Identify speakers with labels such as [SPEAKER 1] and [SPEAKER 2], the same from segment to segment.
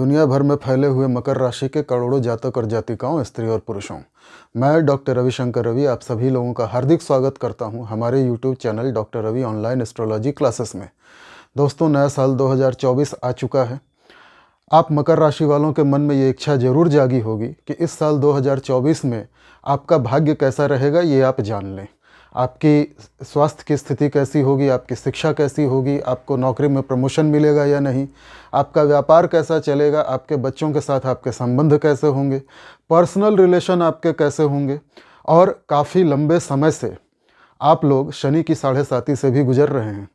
[SPEAKER 1] दुनिया भर में फैले हुए मकर राशि के करोड़ों जातक और जातिकाओं, स्त्री और पुरुषों, मैं डॉक्टर रविशंकर रवि आप सभी लोगों का हार्दिक स्वागत करता हूं हमारे YouTube channel doctor Ravi online astrology classes में। दोस्तों, नया साल 2024 आ चुका है। आप मकर राशि वालों के मन में ये इच्छा जरूर जागी होगी कि इस साल 2024 में आपका भाग्य कैसा रहेगा, ये आप जान लें। आपकी स्वास्थ्य की स्थिति कैसी होगी, आपकी शिक्षा कैसी होगी, आपको नौकरी में प्रमोशन मिलेगा या नहीं, आपका व्यापार कैसा चलेगा, आपके बच्चों के साथ आपके संबंध कैसे होंगे, पर्सनल रिलेशन आपके कैसे होंगे। और काफ़ी लंबे समय से आप लोग शनि की 7.5 से भी गुजर रहे हैं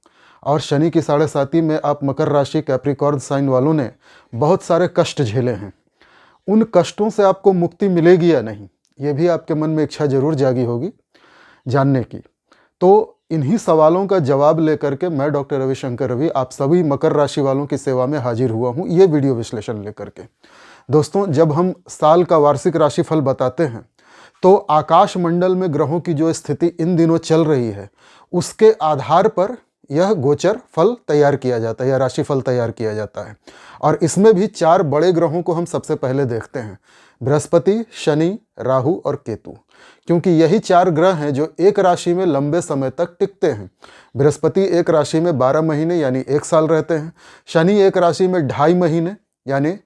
[SPEAKER 1] और शनि की 7.5 में आप मकर राशि कैप्रिकॉर्न साइन वालों ने बहुत सारे कष्ट झेले हैं। उन कष्टों से आपको मुक्ति मिलेगी या नहीं, ये भी आपके मन में इच्छा जरूर जागी होगी जानने की। तो इन्हीं सवालों का जवाब लेकर के मैं डॉक्टर रविशंकर रवि आप सभी मकर राशि वालों की सेवा में हाजिर हुआ हूँ, ये वीडियो विश्लेषण लेकर के। दोस्तों, जब हम साल का वार्षिक राशिफल बताते हैं तो आकाश मंडल में ग्रहों की जो स्थिति इन दिनों चल रही है उसके आधार पर यह गोचर फल तैयार किया जाता है या राशिफल तैयार किया जाता है। और इसमें भी 4 बड़े ग्रहों को हम सबसे पहले देखते हैं, बृहस्पति, शनि, राहु और केतु, क्योंकि यही 4 ग्रह हैं जो एक राशि में लंबे समय तक टिकते हैं। बृहस्पति एक राशि में 12 महीने यानी 1 साल रहते हैं, शनि एक राशि में 2.5 महीने यानी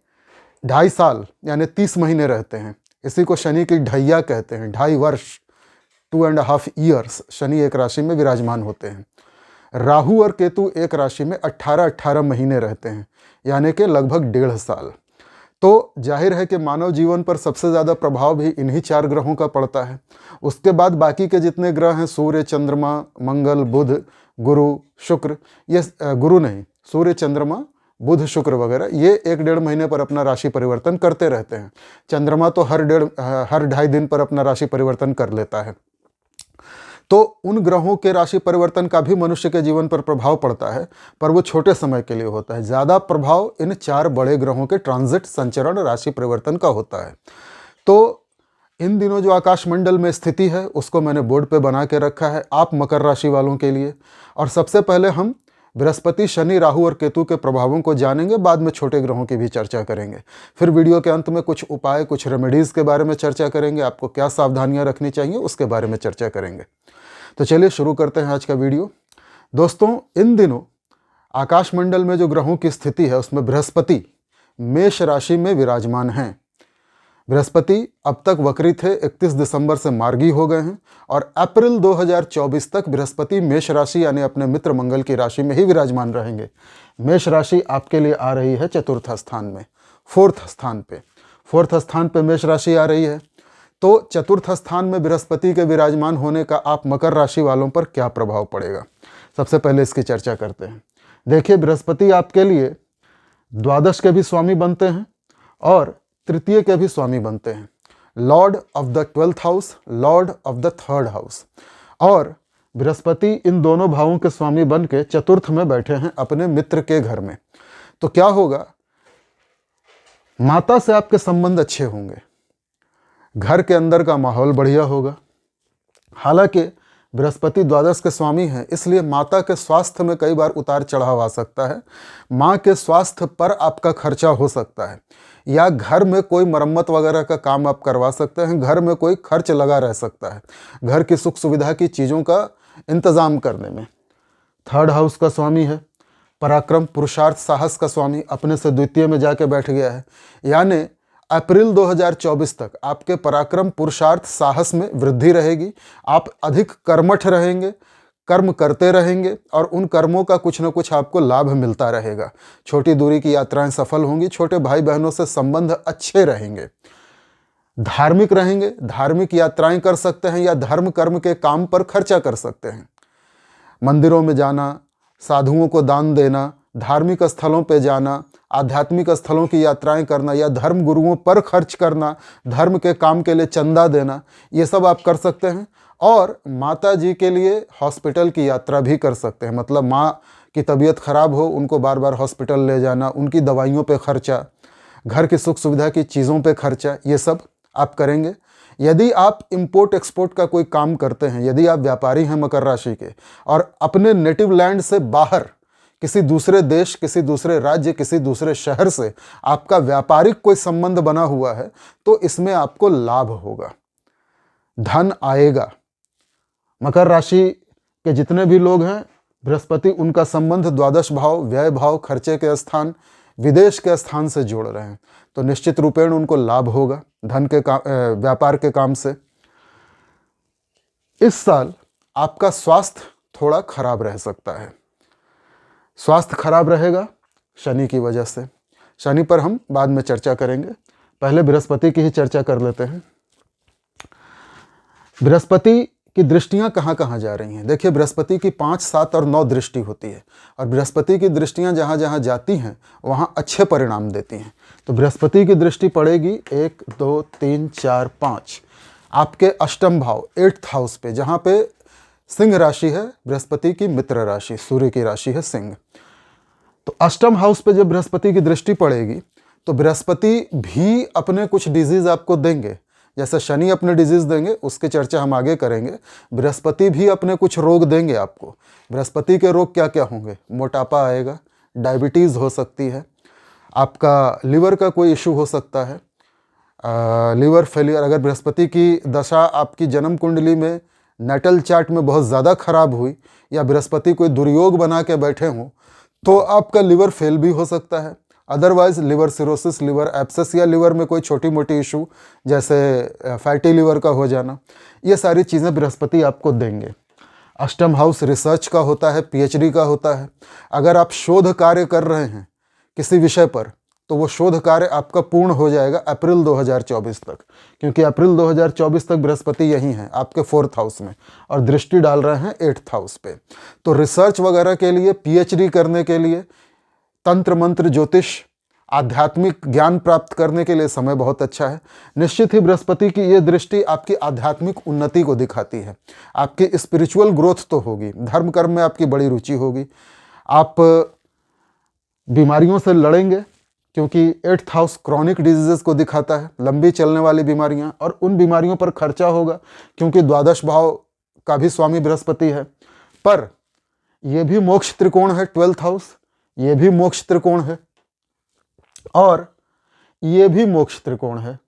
[SPEAKER 1] 2.5 साल यानी 30 महीने रहते हैं। इसी को शनि की ढैया कहते हैं, 2.5 वर्ष, 2.5 ईयर्स शनि एक राशि में विराजमान होते हैं। राहु और केतु एक राशि में 18 महीने रहते हैं यानी कि लगभग 1.5 साल। तो जाहिर है कि मानव जीवन पर सबसे ज़्यादा प्रभाव भी इन्हीं 4 ग्रहों का पड़ता है। उसके बाद बाकी के जितने ग्रह हैं, सूर्य, चंद्रमा, मंगल, बुध, गुरु, शुक्र, ये गुरु नहीं, सूर्य, चंद्रमा, बुध, शुक्र वगैरह, ये 1-1.5 महीने पर अपना राशि परिवर्तन करते रहते हैं। चंद्रमा तो हर 2.5 दिन पर अपना राशि परिवर्तन कर लेता है। तो उन ग्रहों के राशि परिवर्तन का भी मनुष्य के जीवन पर प्रभाव पड़ता है, पर वो छोटे समय के लिए होता है। ज़्यादा प्रभाव इन 4 बड़े ग्रहों के ट्रांजिट, संचरण, राशि परिवर्तन का होता है। तो इन दिनों जो आकाश मंडल में स्थिति है उसको मैंने बोर्ड पे बना के रखा है आप मकर राशि वालों के लिए। और सबसे पहले हम बृहस्पति, शनि, राहु और केतु के प्रभावों को जानेंगे, बाद में छोटे ग्रहों की भी चर्चा करेंगे। फिर वीडियो के अंत में कुछ उपाय, कुछ रेमेडीज़ के बारे में चर्चा करेंगे, आपको क्या सावधानियां रखनी चाहिए उसके बारे में चर्चा करेंगे। तो चलिए शुरू करते हैं आज का वीडियो। दोस्तों, इन दिनों आकाश मंडल में जो ग्रहों की स्थिति है उसमें बृहस्पति मेष राशि में विराजमान हैं। बृहस्पति अब तक वक्री थे, 31 दिसंबर से मार्गी हो गए हैं और अप्रैल 2024 तक बृहस्पति मेष राशि यानी अपने मित्र मंगल की राशि में ही विराजमान रहेंगे। मेष राशि आपके लिए आ रही है चतुर्थ स्थान में, 4th स्थान पे। 4th स्थान पे मेष राशि आ रही है। तो चतुर्थ स्थान में बृहस्पति के विराजमान होने का आप मकर राशि वालों पर क्या प्रभाव पड़ेगा, सबसे पहले इसकी चर्चा करते हैं। देखिए, बृहस्पति आपके लिए द्वादश के भी स्वामी बनते हैं और तृतीय के भी स्वामी बनते हैं, Lord of the 12th house, Lord of the 3rd house. और बृहस्पति इन दोनों भावों के स्वामी बन के चतुर्थ में बैठे हैं अपने मित्र के घर में। तो क्या होगा, माता से आपके संबंध अच्छे होंगे, घर के अंदर का माहौल बढ़िया होगा। हालांकि बृहस्पति द्वादश के स्वामी हैं, इसलिए माता के स्वास्थ्य में कई बार उतार चढ़ाव आ सकता है। माँ के स्वास्थ्य पर आपका खर्चा हो सकता है या घर में कोई मरम्मत वगैरह का काम आप करवा सकते हैं, घर में कोई खर्च लगा रह सकता है, घर की सुख सुविधा की चीज़ों का इंतज़ाम करने में। 3rd हाउस का स्वामी है पराक्रम, पुरुषार्थ, साहस का स्वामी, अपने से द्वितीय में जाके बैठ गया है, यानी अप्रैल 2024 तक आपके पराक्रम, पुरुषार्थ, साहस में वृद्धि रहेगी। आप अधिक कर्मठ रहेंगे, कर्म करते रहेंगे और उन कर्मों का कुछ न कुछ आपको लाभ मिलता रहेगा। छोटी दूरी की यात्राएं सफल होंगी, छोटे भाई बहनों से संबंध अच्छे रहेंगे, धार्मिक रहेंगे, धार्मिक यात्राएं कर सकते हैं या धर्म कर्म के काम पर खर्चा कर सकते हैं। मंदिरों में जाना, साधुओं को दान देना, धार्मिक स्थलों पर जाना, आध्यात्मिक स्थलों की यात्राएं करना या धर्म गुरुओं पर खर्च करना, धर्म के काम के लिए चंदा देना, ये सब आप कर सकते हैं। और माता जी के लिए हॉस्पिटल की यात्रा भी कर सकते हैं, मतलब माँ की तबीयत खराब हो, उनको बार बार हॉस्पिटल ले जाना, उनकी दवाइयों पे खर्चा, घर की सुख सुविधा की चीज़ों पे खर्चा, ये सब आप करेंगे। यदि आप इंपोर्ट एक्सपोर्ट का कोई काम करते हैं, यदि आप व्यापारी हैं मकर राशि के और अपने नेटिव लैंड से बाहर किसी दूसरे देश, किसी दूसरे राज्य, किसी दूसरे शहर से आपका व्यापारिक कोई संबंध बना हुआ है तो इसमें आपको लाभ होगा, धन आएगा। मकर राशि के जितने भी लोग हैं, बृहस्पति उनका संबंध द्वादश भाव, व्यय भाव, खर्चे के स्थान, विदेश के स्थान से जोड़ रहे हैं, तो निश्चित रूपेण उनको लाभ होगा धन के व्यापार के काम से। इस साल आपका स्वास्थ्य थोड़ा खराब रह सकता है। स्वास्थ्य खराब रहेगा शनि की वजह से। शनि पर हम बाद में चर्चा करेंगे, पहले बृहस्पति की ही चर्चा कर लेते हैं। बृहस्पति की दृष्टियां कहाँ कहाँ जा रही हैं? देखिए, बृहस्पति की 5, 7 और 9 दृष्टि होती है, और बृहस्पति की दृष्टियां जहाँ जहाँ जाती हैं वहाँ अच्छे परिणाम देती हैं। तो बृहस्पति की दृष्टि पड़ेगी 1, 2, 3, 4, 5 आपके अष्टम भाव, 8th हाउस पे, जहाँ पे सिंह राशि है, बृहस्पति की मित्र राशि, सूर्य की राशि है सिंह। तो अष्टम हाउस पे जब बृहस्पति की दृष्टि पड़ेगी तो बृहस्पति भी अपने कुछ डिजीज आपको देंगे, जैसे शनि अपने डिजीज देंगे, उसकी चर्चा हम आगे करेंगे। बृहस्पति भी अपने कुछ रोग देंगे आपको। बृहस्पति के रोग क्या क्या होंगे? मोटापा आएगा, डायबिटीज़ हो सकती है, आपका लिवर का कोई इशू हो सकता है, लिवर फेलियर। अगर बृहस्पति की दशा आपकी जन्म कुंडली में नेटल चार्ट में बहुत ज़्यादा खराब हुई, या बृहस्पति कोई दुर्योग बना के बैठे हों, तो आपका लिवर फेल भी हो सकता है। Otherwise liver cirrhosis, liver abscess, या लिवर में कोई छोटी मोटी इशू जैसे फैटी लिवर का हो जाना, ये सारी चीज़ें बृहस्पति आपको देंगे। अष्टम हाउस रिसर्च का होता है, पीएचडी का होता है। अगर आप शोध कार्य कर रहे हैं किसी विषय पर, तो वो शोध कार्य आपका पूर्ण हो जाएगा अप्रैल 2024 तक, क्योंकि अप्रैल 2024 तक बृहस्पति यहीं है आपके 4th हाउस में, और दृष्टि डाल रहे हैं 8th हाउस पे। तो रिसर्च वगैरह के लिए, पीएचडी करने के लिए, तंत्र मंत्र ज्योतिष, आध्यात्मिक ज्ञान प्राप्त करने के लिए समय बहुत अच्छा है। निश्चित ही बृहस्पति की ये दृष्टि आपकी आध्यात्मिक उन्नति को दिखाती है, आपकी स्पिरिचुअल ग्रोथ तो होगी, धर्म कर्म में आपकी बड़ी रुचि होगी, आप बीमारियों से लड़ेंगे, क्योंकि 8th हाउस क्रॉनिक डिजीजेस को दिखाता है, लंबी चलने वाली बीमारियां, और उन बीमारियों पर खर्चा होगा क्योंकि द्वादश भाव का भी स्वामी बृहस्पति है। पर यह भी मोक्ष त्रिकोण है, 12th हाउस, ये भी मोक्ष त्रिकोण है, और ये भी मोक्ष त्रिकोण है।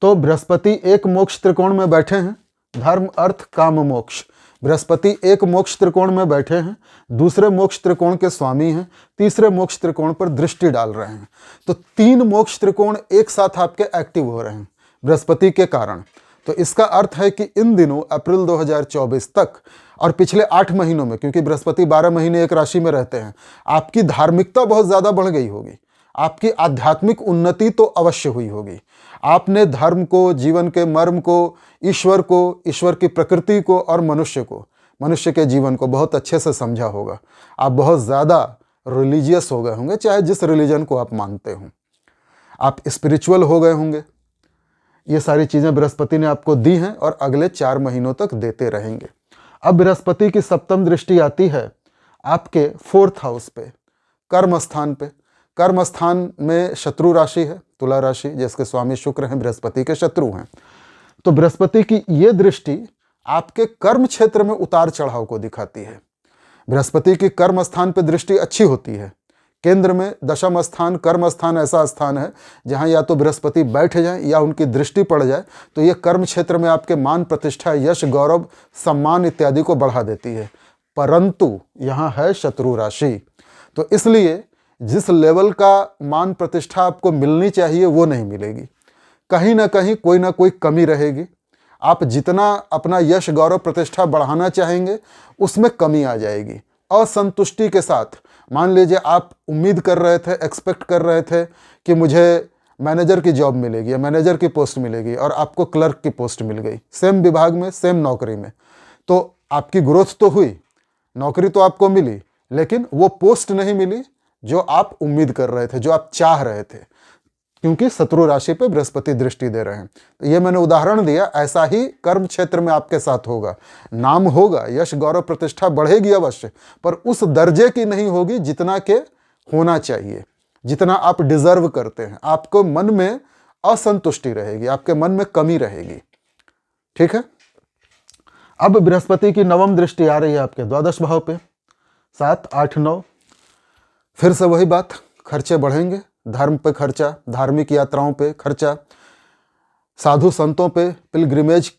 [SPEAKER 1] तो बृहस्पति एक मोक्ष त्रिकोण में बैठे हैं, धर्म अर्थ काम मोक्ष। बृहस्पति एक मोक्ष त्रिकोण में बैठे हैं, दूसरे मोक्ष त्रिकोण के स्वामी हैं, तीसरे मोक्ष त्रिकोण पर दृष्टि डाल रहे हैं। तो 3 मोक्ष त्रिकोण एक साथ आपके एक्टिव हो रहे हैं बृहस्पति के कारण। तो इसका अर्थ है कि इन दिनों अप्रैल 2024 तक और पिछले 8 महीनों में, क्योंकि बृहस्पति 12 महीने एक राशि में रहते हैं, आपकी धार्मिकता बहुत ज़्यादा बढ़ गई होगी, आपकी आध्यात्मिक उन्नति तो अवश्य हुई होगी। आपने धर्म को, जीवन के मर्म को, ईश्वर की प्रकृति को और मनुष्य के जीवन को बहुत अच्छे से समझा होगा। आप बहुत ज़्यादा रिलीजियस हो गए होंगे, चाहे जिस रिलीजन को आप मानते हो, आप स्पिरिचुअल हो गए होंगे। ये सारी चीज़ें बृहस्पति ने आपको दी हैं और अगले 4 महीनों तक देते रहेंगे। अब बृहस्पति की 7वीं दृष्टि आती है आपके 4th हाउस पे, कर्म स्थान पे। कर्म स्थान में शत्रु राशि है, तुला राशि, जिसके स्वामी शुक्र हैं, बृहस्पति के शत्रु हैं। तो बृहस्पति की ये दृष्टि आपके कर्म क्षेत्र में उतार चढ़ाव को दिखाती है। बृहस्पति की कर्म स्थान पे दृष्टि अच्छी होती है। केंद्र में दशम स्थान, कर्म स्थान ऐसा स्थान है जहां या तो बृहस्पति बैठ जाए या उनकी दृष्टि पड़ जाए, तो ये कर्म क्षेत्र में आपके मान, प्रतिष्ठा, यश, गौरव, सम्मान इत्यादि को बढ़ा देती है। परंतु यहाँ है शत्रु राशि, तो इसलिए जिस लेवल का मान प्रतिष्ठा आपको मिलनी चाहिए वो नहीं मिलेगी, कहीं ना कहीं कोई ना कोई कमी रहेगी। आप जितना अपना यश, गौरव, प्रतिष्ठा बढ़ाना चाहेंगे उसमें कमी आ जाएगी। असंतुष्टि के साथ, मान लीजिए आप उम्मीद कर रहे थे, एक्सपेक्ट कर रहे थे कि मुझे मैनेजर की जॉब मिलेगी या मैनेजर की पोस्ट मिलेगी, और आपको क्लर्क की पोस्ट मिल गई, सेम विभाग में, सेम नौकरी में। तो आपकी ग्रोथ तो हुई, नौकरी तो आपको मिली, लेकिन वो पोस्ट नहीं मिली जो आप उम्मीद कर रहे थे, जो आप चाह रहे थे, क्योंकि शत्रु राशि पे बृहस्पति दृष्टि दे रहे हैं। तो ये मैंने उदाहरण दिया, ऐसा ही कर्म क्षेत्र में आपके साथ होगा। नाम होगा, यश, गौरव, प्रतिष्ठा बढ़ेगी अवश्य, पर उस दर्जे की नहीं होगी जितना के होना चाहिए, जितना आप डिजर्व करते हैं। आपको मन में असंतुष्टि रहेगी, आपके मन में कमी रहेगी। ठीक है। अब बृहस्पति की 9वीं दृष्टि आ रही है आपके द्वादश भाव पे, 7, 8, 9। फिर से वही बात, खर्चे बढ़ेंगे, धर्म पे खर्चा, धार्मिक यात्राओं पे खर्चा, साधु संतों पे, पिलग्रिमेज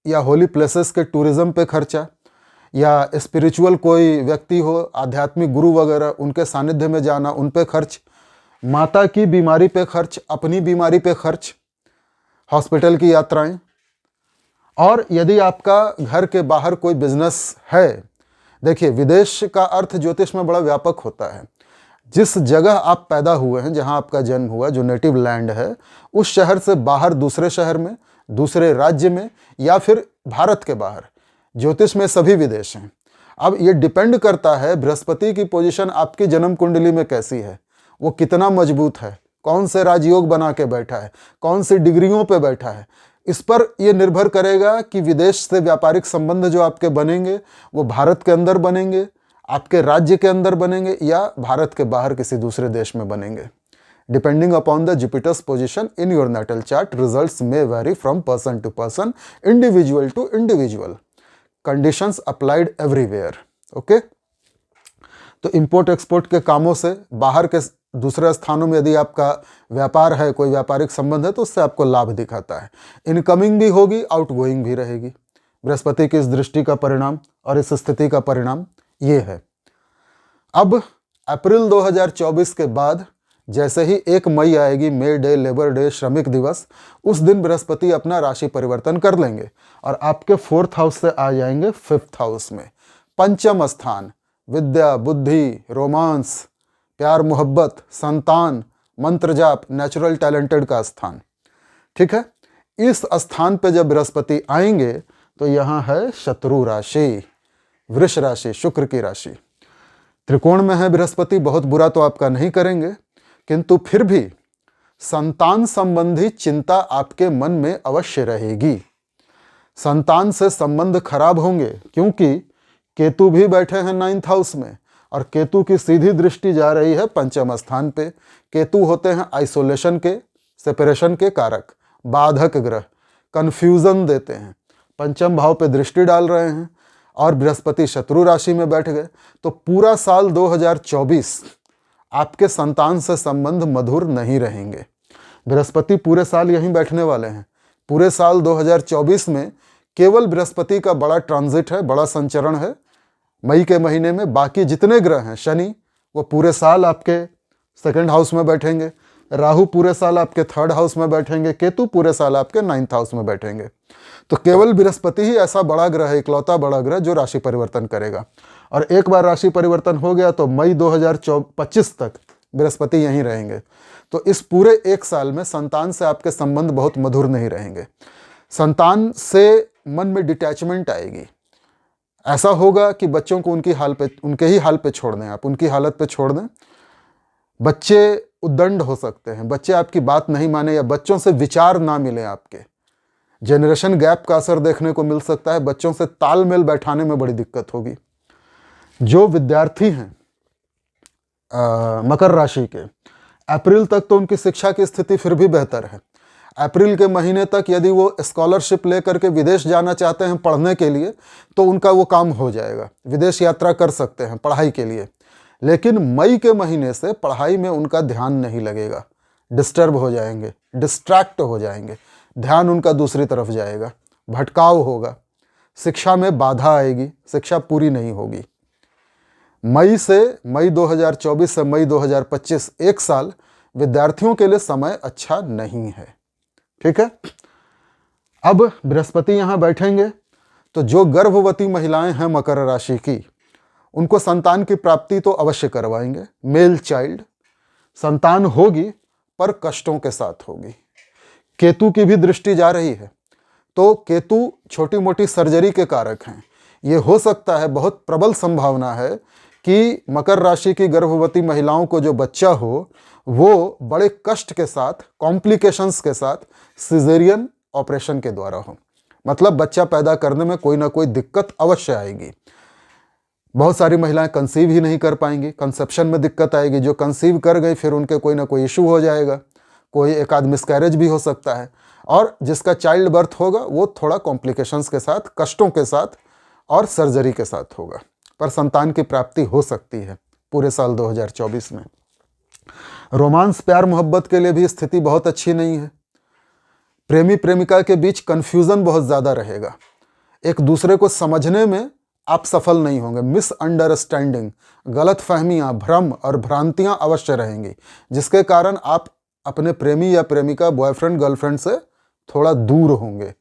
[SPEAKER 1] या होली प्लेसेस के टूरिज्म पे खर्चा, या स्पिरिचुअल कोई व्यक्ति हो, आध्यात्मिक गुरु वगैरह, उनके सानिध्य में जाना, उन पे खर्च, माता की बीमारी पे खर्च, अपनी बीमारी पे खर्च, हॉस्पिटल की यात्राएं। और यदि आपका घर के बाहर कोई बिजनेस है, देखिए विदेश का अर्थ ज्योतिष में बड़ा व्यापक होता है। जिस जगह आप पैदा हुए हैं, जहां आपका जन्म हुआ, जो नेटिव लैंड है, उस शहर से बाहर दूसरे शहर में, दूसरे राज्य में, या फिर भारत के बाहर, ज्योतिष में सभी विदेश हैं। अब ये डिपेंड करता है बृहस्पति की पोजीशन आपकी जन्म कुंडली में कैसी है, वो कितना मजबूत है, कौन से राजयोग बना के बैठा है, कौन सी डिग्रियों पे बैठा है। इस पर यह निर्भर करेगा कि विदेश से व्यापारिक संबंध जो आपके बनेंगे वो भारत के अंदर बनेंगे, आपके राज्य के अंदर बनेंगे, या भारत के बाहर किसी दूसरे देश में बनेंगे। Depending upon the Jupiter's position in your natal chart, results may vary from person to person, individual to individual, conditions applied everywhere. Okay, तो इंपोर्ट एक्सपोर्ट के कामों से बाहर के दूसरे स्थानों में यदि आपका व्यापार है, कोई व्यापारिक संबंध है, तो उससे आपको लाभ दिखाता है। इनकमिंग भी होगी, आउटगोइंग भी रहेगी। बृहस्पति की इस दृष्टि का परिणाम और इस स्थिति का परिणाम ये है। अब अप्रैल 2024 के बाद जैसे ही 1 मई आएगी, मे डे, लेबर डे, श्रमिक दिवस, उस दिन बृहस्पति अपना राशि परिवर्तन कर लेंगे और आपके 4th हाउस से आ जाएंगे 5th हाउस में। पंचम स्थान, विद्या, बुद्धि, रोमांस, प्यार मोहब्बत, संतान, मंत्र जाप, नेचुरल टैलेंटेड का स्थान। ठीक है, इस स्थान पे जब बृहस्पति आएंगे तो यहाँ है शत्रु राशि, वृष राशि, शुक्र की राशि। त्रिकोण में है बृहस्पति, बहुत बुरा तो आपका नहीं करेंगे, किंतु फिर भी संतान संबंधी चिंता आपके मन में अवश्य रहेगी। संतान से संबंध खराब होंगे, क्योंकि केतु भी बैठे हैं 9th हाउस में और केतु की सीधी दृष्टि जा रही है पंचम स्थान पे। केतु होते हैं आइसोलेशन के, सेपरेशन के कारक, बाधक ग्रह, कंफ्यूजन देते हैं। पंचम भाव पे दृष्टि डाल रहे हैं और बृहस्पति शत्रु राशि में बैठ गए, तो पूरा साल 2024 आपके संतान से संबंध मधुर नहीं रहेंगे। बृहस्पति पूरे साल यहीं बैठने वाले हैं। पूरे साल 2024 में केवल बृहस्पति का बड़ा ट्रांजिट है, बड़ा संचरण है मई के महीने में। बाकी जितने ग्रह हैं, शनि वो पूरे साल आपके 2nd हाउस में बैठेंगे, राहु पूरे साल आपके 3rd हाउस में बैठेंगे, केतु पूरे साल आपके 9th हाउस में बैठेंगे। तो केवल बृहस्पति ही ऐसा बड़ा ग्रह है, इकलौता बड़ा ग्रह जो राशि परिवर्तन करेगा। और एक बार राशि परिवर्तन हो गया तो मई 2025 तक बृहस्पति यहीं रहेंगे। तो इस पूरे 1 साल में संतान से आपके संबंध बहुत मधुर नहीं रहेंगे। संतान से मन में डिटैचमेंट आएगी। ऐसा होगा कि बच्चों को उनके ही हाल पे छोड़ दें, आप उनकी हालत पे छोड़ दें। बच्चे उद्दंड हो सकते हैं, बच्चे आपकी बात नहीं माने या बच्चों से विचार ना मिले आपके। जनरेशन गैप का असर देखने को मिल सकता है, बच्चों से तालमेल बैठाने में बड़ी दिक्कत होगी। जो विद्यार्थी हैं मकर राशि के, अप्रैल तक तो उनकी शिक्षा की स्थिति फिर भी बेहतर है। अप्रैल के महीने तक यदि वो स्कॉलरशिप लेकर के विदेश जाना चाहते हैं पढ़ने के लिए, तो उनका वो काम हो जाएगा, विदेश यात्रा कर सकते हैं पढ़ाई के लिए। लेकिन मई के महीने से पढ़ाई में उनका ध्यान नहीं लगेगा, डिस्टर्ब हो जाएंगे, डिस्ट्रैक्ट हो जाएंगे, ध्यान उनका दूसरी तरफ जाएगा, भटकाव होगा, शिक्षा में बाधा आएगी, शिक्षा पूरी नहीं होगी। मई 2024 से मई 2025 1 साल विद्यार्थियों के लिए समय अच्छा नहीं है। ठीक है, अब बृहस्पति यहां बैठेंगे तो जो गर्भवती महिलाएं हैं मकर राशि की, उनको संतान की प्राप्ति तो अवश्य करवाएंगे। मेल चाइल्ड संतान होगी, पर कष्टों के साथ होगी। केतु की भी दृष्टि जा रही है, तो केतु छोटी मोटी सर्जरी के कारक हैं। ये हो सकता है, बहुत प्रबल संभावना है कि मकर राशि की गर्भवती महिलाओं को जो बच्चा हो वो बड़े कष्ट के साथ, कॉम्प्लिकेशंस के साथ, सिजेरियन ऑपरेशन के द्वारा हो। मतलब बच्चा पैदा करने में कोई ना कोई दिक्कत अवश्य आएगी। बहुत सारी महिलाएं कंसीव ही नहीं कर पाएंगी, कंसेप्शन में दिक्कत आएगी। जो कंसीव कर गई फिर उनके कोई ना कोई इशू हो जाएगा, कोई एक आध मिसकैरेज भी हो सकता है। और जिसका चाइल्ड बर्थ होगा वो थोड़ा कॉम्प्लिकेशंस के साथ, कष्टों के साथ और सर्जरी के साथ होगा, पर संतान की प्राप्ति हो सकती है। पूरे साल 2024 में। रोमांस प्यार मोहब्बत के लिए भी स्थिति बहुत अच्छी नहीं है। प्रेमी प्रेमिका के बीच कन्फ्यूज़न बहुत ज़्यादा रहेगा। एक दूसरे को समझने में आप सफल नहीं होंगे। मिसअंडरस्टैंडिंग, गलत फहमियाँ, भ्रम और भ्रांतियाँ अवश्य रहेंगी, जिसके कारण आप अपने प्रेमी या प्रेमिका, बॉयफ्रेंड गर्लफ्रेंड से थोड़ा दूर होंगे।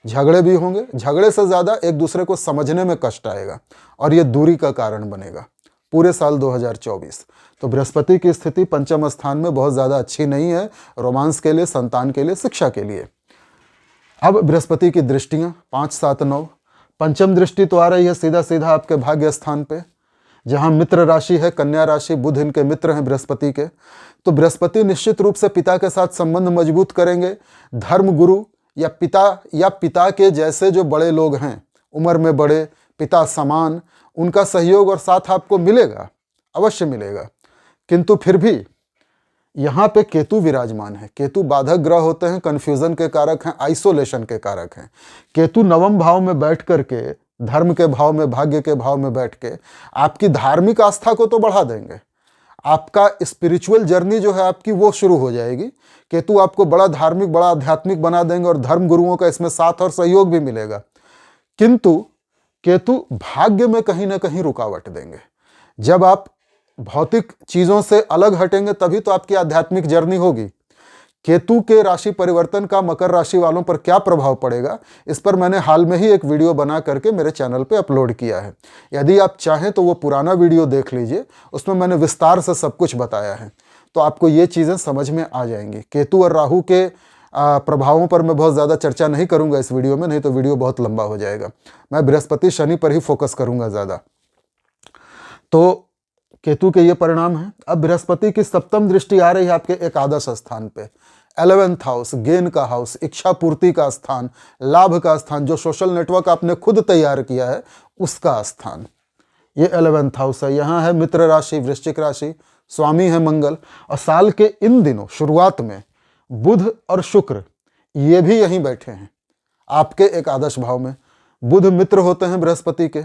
[SPEAKER 1] झगड़े भी होंगे। झगड़े से ज़्यादा एक दूसरे को समझने में कष्ट आएगा और ये दूरी का कारण बनेगा पूरे साल 2024। तो बृहस्पति की स्थिति पंचम स्थान में बहुत ज़्यादा अच्छी नहीं है रोमांस के लिए, संतान के लिए, शिक्षा के लिए। अब बृहस्पति की दृष्टियाँ 5, 7, 9। पंचम दृष्टि तो आ रही है सीधा सीधा आपके भाग्य स्थान पे, जहाँ मित्र राशि है कन्या राशि, बुध इनके मित्र हैं बृहस्पति के। तो बृहस्पति निश्चित रूप से पिता के साथ संबंध मजबूत करेंगे। धर्म गुरु या पिता के जैसे जो बड़े लोग हैं, उम्र में बड़े, पिता समान, उनका सहयोग और साथ आपको मिलेगा, अवश्य मिलेगा। किंतु फिर भी यहाँ पे केतु विराजमान है। केतु बाधक ग्रह होते हैं, कन्फ्यूजन के कारक हैं, आइसोलेशन के कारक हैं। केतु नवम भाव में बैठ करके, धर्म के भाव में, भाग्य के भाव में बैठ के आपकी धार्मिक आस्था को तो बढ़ा देंगे। आपका स्पिरिचुअल जर्नी जो है आपकी, वो शुरू हो जाएगी। केतु आपको बड़ा धार्मिक, बड़ा आध्यात्मिक बना देंगे और धर्म गुरुओं का इसमें साथ और सहयोग भी मिलेगा। किंतु केतु भाग्य में कहीं ना कहीं रुकावट देंगे। जब आप भौतिक चीज़ों से अलग हटेंगे तभी तो आपकी आध्यात्मिक जर्नी होगी। केतु के राशि परिवर्तन का मकर राशि वालों पर क्या प्रभाव पड़ेगा, इस पर मैंने हाल में ही एक वीडियो बना करके मेरे चैनल पे अपलोड किया है। यदि आप चाहें तो वो पुराना वीडियो देख लीजिए, उसमें मैंने विस्तार से सब कुछ बताया है, तो आपको ये चीज़ें समझ में आ जाएंगी। केतु और राहु के प्रभावों पर मैं बहुत ज़्यादा चर्चा नहीं करूँगा इस वीडियो में, नहीं तो वीडियो बहुत लंबा हो जाएगा। मैं बृहस्पति शनि पर ही फोकस करूँगा ज़्यादा। तो केतु के ये परिणाम है। अब बृहस्पति की सप्तम दृष्टि आ रही है आपके एकादश स्थान पे, 11th हाउस, गेन का हाउस, इच्छा पूर्ति का स्थान, लाभ का स्थान, जो सोशल नेटवर्क आपने खुद तैयार किया है उसका स्थान, ये 11th हाउस है। यहाँ है मित्र राशि, वृश्चिक राशि, स्वामी है मंगल। और साल के इन दिनों शुरुआत में बुध और शुक्र ये भी यहीं बैठे हैं आपके एकादश भाव में। बुध मित्र होते हैं बृहस्पति के।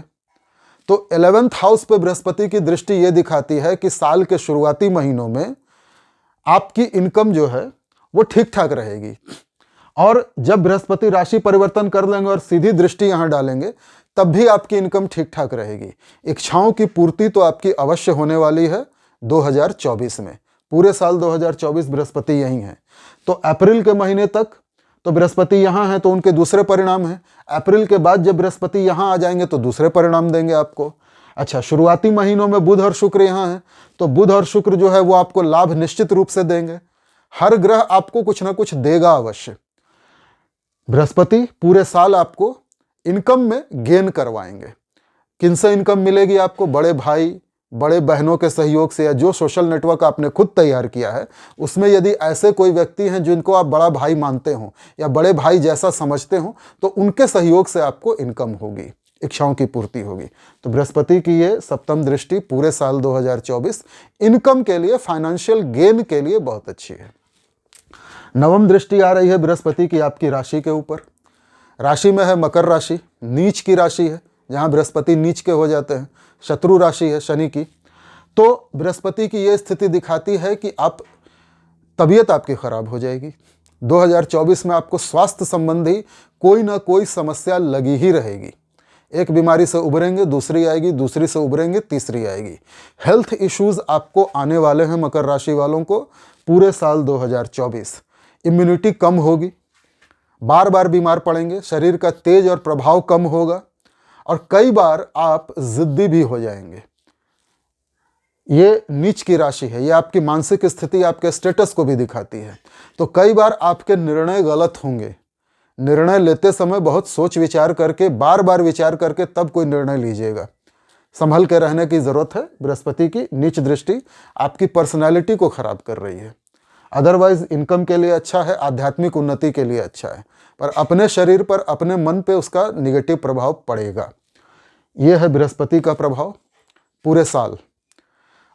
[SPEAKER 1] तो 11th हाउस पे बृहस्पति की दृष्टि ये दिखाती है कि साल के शुरुआती महीनों में आपकी इनकम जो है वो ठीक ठाक रहेगी। और जब बृहस्पति राशि परिवर्तन कर लेंगे और सीधी दृष्टि यहाँ डालेंगे तब भी आपकी इनकम ठीक ठाक रहेगी। इच्छाओं की पूर्ति तो आपकी अवश्य होने वाली है 2024 में। पूरे साल 2024 बृहस्पति यहीं है। तो अप्रैल के महीने तक तो बृहस्पति यहाँ है तो उनके दूसरे परिणाम हैं। अप्रैल के बाद जब बृहस्पति यहाँ आ जाएंगे तो दूसरे परिणाम देंगे आपको। अच्छा, शुरुआती महीनों में बुध और शुक्र यहाँ हैं, तो बुध और शुक्र जो है वो आपको लाभ निश्चित रूप से देंगे। हर ग्रह आपको कुछ ना कुछ देगा अवश्य। बृहस्पति पूरे साल आपको इनकम में गेन करवाएंगे। किनसे इनकम मिलेगी आपको? बड़े भाई, बड़े बहनों के सहयोग से, या जो सोशल नेटवर्क आपने खुद तैयार किया है उसमें यदि ऐसे कोई व्यक्ति हैं जिनको आप बड़ा भाई मानते हो या बड़े भाई जैसा समझते हो तो उनके सहयोग से आपको इनकम होगी, इच्छाओं की पूर्ति होगी। तो बृहस्पति की ये सप्तम दृष्टि पूरे साल 2024 इनकम के लिए, फाइनेंशियल गेन के लिए बहुत अच्छी है। नवम दृष्टि आ रही है बृहस्पति की आपकी राशि के ऊपर। राशि में है मकर राशि, नीच की राशि है, जहाँ बृहस्पति नीच के हो जाते हैं, शत्रु राशि है शनि की। तो बृहस्पति की ये स्थिति दिखाती है कि तबीयत आपकी खराब हो जाएगी। 2024 में आपको स्वास्थ्य संबंधी कोई ना कोई समस्या लगी ही रहेगी। एक बीमारी से उभरेंगे, दूसरी आएगी, दूसरी से उभरेंगे, तीसरी आएगी। हेल्थ इश्यूज आपको आने वाले हैं मकर राशि वालों को पूरे साल 2024। इम्यूनिटी कम होगी, बार बार बीमार पड़ेंगे, शरीर का तेज और प्रभाव कम होगा और कई बार आप जिद्दी भी हो जाएंगे। ये नीच की राशि है, ये आपकी मानसिक स्थिति, आपके स्टेटस को भी दिखाती है। तो कई बार आपके निर्णय गलत होंगे। निर्णय लेते समय बहुत सोच विचार करके, बार बार विचार करके तब कोई निर्णय लीजिएगा। संभल के रहने की जरूरत है। बृहस्पति की नीच दृष्टि आपकी पर्सनैलिटी को खराब कर रही है। अदरवाइज इनकम के लिए अच्छा है, आध्यात्मिक उन्नति के लिए अच्छा है, पर अपने शरीर पर, अपने मन पे उसका निगेटिव प्रभाव पड़ेगा। यह है बृहस्पति का प्रभाव पूरे साल।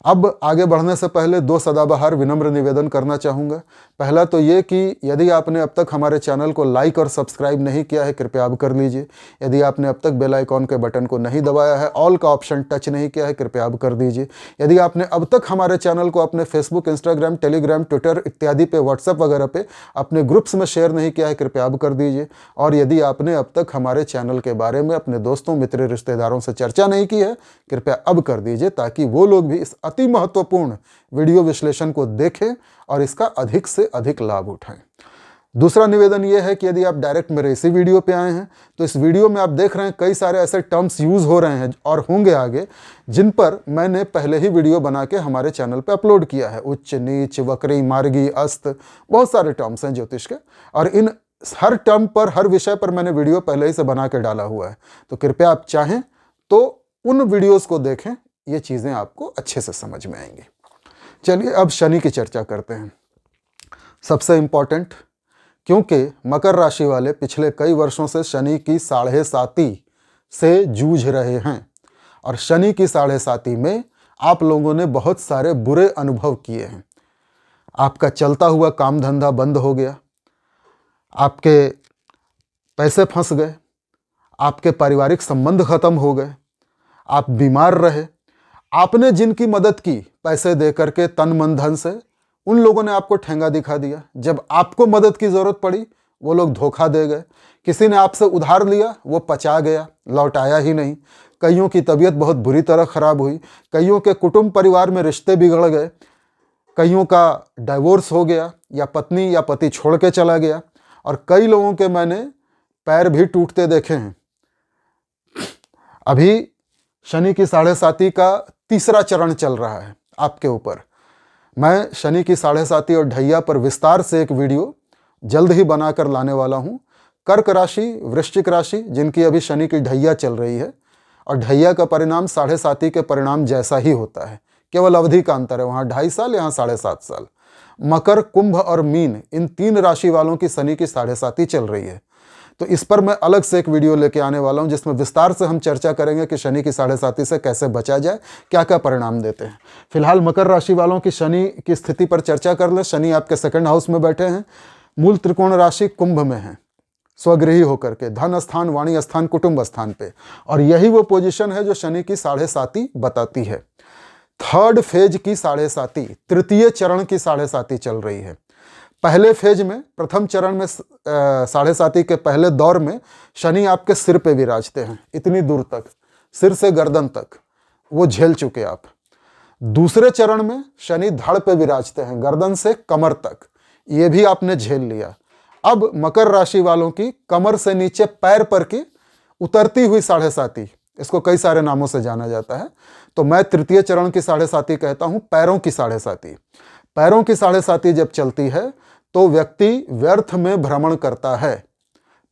[SPEAKER 1] अब आगे बढ़ने से पहले दो सदाबहार विनम्र निवेदन करना चाहूँगा। पहला तो ये कि यदि आपने अब तक हमारे चैनल को लाइक और सब्सक्राइब नहीं किया है, कृपया अब कर लीजिए। यदि आपने अब तक बेल आइकॉन के बटन को नहीं दबाया है, ऑल का ऑप्शन टच नहीं किया है, कृपया अब कर दीजिए। यदि आपने अब तक हमारे चैनल को अपने फेसबुक, इंस्टाग्राम, टेलीग्राम, ट्विटर इत्यादि पे, व्हाट्सएप वगैरह पे अपने ग्रुप्स में शेयर नहीं किया है, कृपया अब कर दीजिए। और यदि आपने अब तक हमारे चैनल के बारे में अपने दोस्तों, मित्र, रिश्तेदारों से चर्चा नहीं की है, कृपया अब कर दीजिए, ताकि वो लोग भी इस अति महत्वपूर्ण वीडियो विश्लेषण को देखें और इसका अधिक से अधिक लाभ उठाएं। दूसरा निवेदन यह है कि यदि आप डायरेक्ट मेरे इसी वीडियो पे आए हैं तो इस वीडियो में आप देख रहे हैं कई सारे ऐसे टर्म्स यूज हो रहे हैं और होंगे आगे, जिन पर मैंने पहले ही वीडियो बना के हमारे चैनल पे अपलोड किया है। उच्च, नीच, वक्री, मार्गी, अस्त, बहुत सारे टर्म्स हैं ज्योतिष के, और इन हर टर्म पर, हर विषय पर मैंने वीडियो पहले ही से बना के डाला हुआ है। तो कृपया आप चाहें तो उन वीडियोस को देखें, ये चीज़ें आपको अच्छे से समझ में आएंगी। चलिए अब शनि की चर्चा करते हैं। सबसे इम्पॉर्टेंट, क्योंकि मकर राशि वाले पिछले कई वर्षों से शनि की साढ़े साती से जूझ रहे हैं, और शनि की साढ़े साती में आप लोगों ने बहुत सारे बुरे अनुभव किए हैं। आपका चलता हुआ काम धंधा बंद हो गया, आपके पैसे फंस गए, आपके पारिवारिक संबंध खत्म हो गए, आप बीमार रहे। आपने जिनकी मदद की पैसे दे करके, तन मन धन से, उन लोगों ने आपको ठेंगा दिखा दिया। जब आपको मदद की जरूरत पड़ी वो लोग धोखा दे गए। किसी ने आपसे उधार लिया, वो पचा गया, लौटाया ही नहीं। कईयों की तबीयत बहुत बुरी तरह खराब हुई, कईयों के कुटुंब परिवार में रिश्ते बिगड़ गए, कईयों का डाइवोर्स हो गया, या पत्नी या पति छोड़ के चला गया, और कई लोगों के मैंने पैर भी टूटते देखे हैं। अभी शनि की साढ़े साती का तीसरा चरण चल रहा है आपके ऊपर। मैं शनि की साढ़े साती और ढैया पर विस्तार से एक वीडियो जल्द ही बनाकर लाने वाला हूँ। कर्क राशि, वृश्चिक राशि, जिनकी अभी शनि की ढैया चल रही है, और ढैया का परिणाम साढ़े साती के परिणाम जैसा ही होता है, केवल अवधि का अंतर है, वहाँ 2.5 साल, यहाँ 7.5 साल। मकर, कुंभ और मीन, इन 3 राशि वालों की शनि की साढ़े साती चल रही है। तो इस पर मैं अलग से एक वीडियो लेके आने वाला हूं, जिसमें विस्तार से हम चर्चा करेंगे कि शनि की साढ़े साती से कैसे बचा जाए, क्या क्या परिणाम देते हैं। फिलहाल मकर राशि वालों की शनि की स्थिति पर चर्चा कर ले। शनि आपके सेकंड हाउस में बैठे हैं, मूल त्रिकोण राशि कुंभ में है, स्वगृही होकर के, धन स्थान, वाणी स्थान, कुटुंब स्थान पे, और यही वो पोजीशन है जो शनि की साढ़े साती बताती है। थर्ड फेज की साढ़े साती, तृतीय चरण की साढ़े साती चल रही है। पहले फेज में, प्रथम चरण में, साढ़े साती के पहले दौर में शनि आपके सिर पे विराजते हैं, इतनी दूर तक, सिर से गर्दन तक वो झेल चुके आप। दूसरे चरण में शनि धड़ पे विराजते हैं, गर्दन से कमर तक, ये भी आपने झेल लिया। अब मकर राशि वालों की कमर से नीचे पैर पर की उतरती हुई साढ़े साती, इसको कई सारे नामों से जाना जाता है, तो मैं तृतीय चरण की साढ़े साती कहता हूं, पैरों की साढ़े साती। पैरों की साढ़े साती जब चलती है तो व्यक्ति व्यर्थ में भ्रमण करता है,